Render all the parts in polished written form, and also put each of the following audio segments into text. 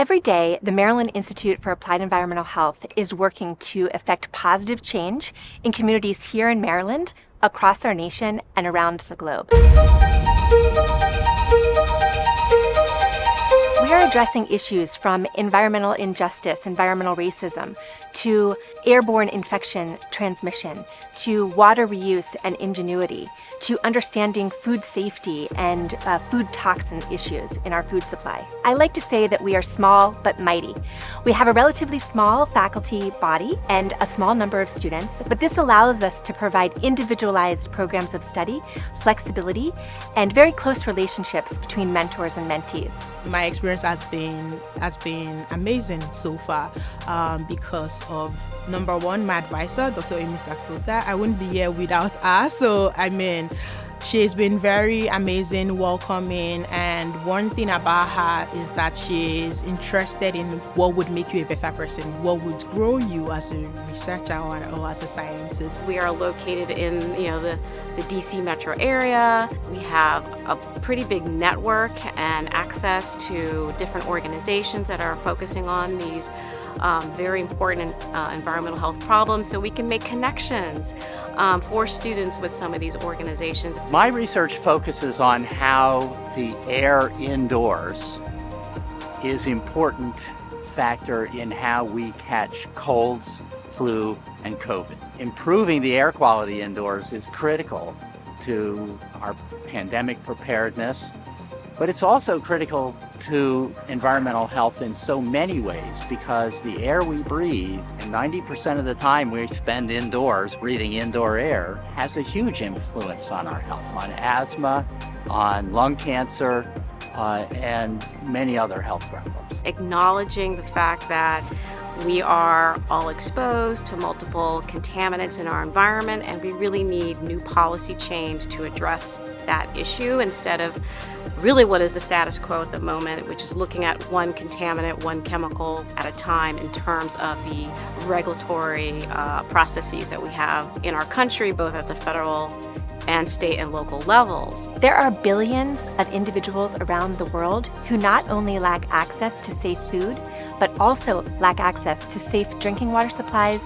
Every day, the Maryland Institute for Applied Environmental Health is working to effect positive change in communities here in Maryland, across our nation, and around the globe. We are addressing issues from environmental injustice, environmental racism, to airborne infection transmission, to water reuse and ingenuity, to understanding food safety and food toxin issues in our food supply. I like to say that we are small but mighty. We have a relatively small faculty body and a small number of students, but this allows us to provide individualized programs of study, flexibility, and very close relationships between mentors and mentees. My experience has been amazing so far because of, number one, my advisor, Dr. Amy Sakota. I wouldn't be here without her. So, she's been very amazing, welcoming, and one thing about her is that she is interested in what would make you a better person, what would grow you as a researcher or as a scientist. We are located in the DC metro area. We have a pretty big network and access to different organizations that are focusing on these very important environmental health problems, so we can make connections for students with some of these organizations. My research focuses on how the air indoors is an important factor in how we catch colds, flu, and COVID. Improving the air quality indoors is critical to our pandemic preparedness, but it's also critical to environmental health in so many ways, because the air we breathe, and 90% of the time we spend indoors breathing indoor air, has a huge influence on our health, on asthma, on lung cancer, and many other health problems. Acknowledging the fact that we are all exposed to multiple contaminants in our environment, and we really need new policy change to address that issue instead of really what is the status quo at the moment, which is looking at one contaminant, one chemical at a time in terms of the regulatory processes that we have in our country, both at the federal and state and local levels. There are billions of individuals around the world who not only lack access to safe food, but also lack access to safe drinking water supplies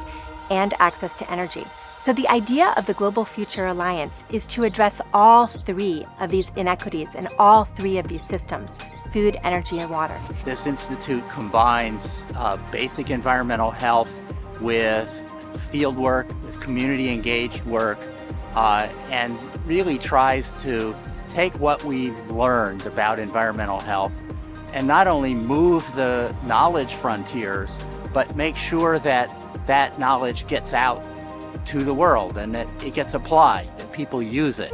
and access to energy. So the idea of the Global Future Alliance is to address all three of these inequities and all three of these systems: food, energy, and water. This institute combines basic environmental health with field work, with community engaged work, and really tries to take what we've learned about environmental health and not only move the knowledge frontiers, but make sure that that knowledge gets out to the world and that it gets applied, that people use it.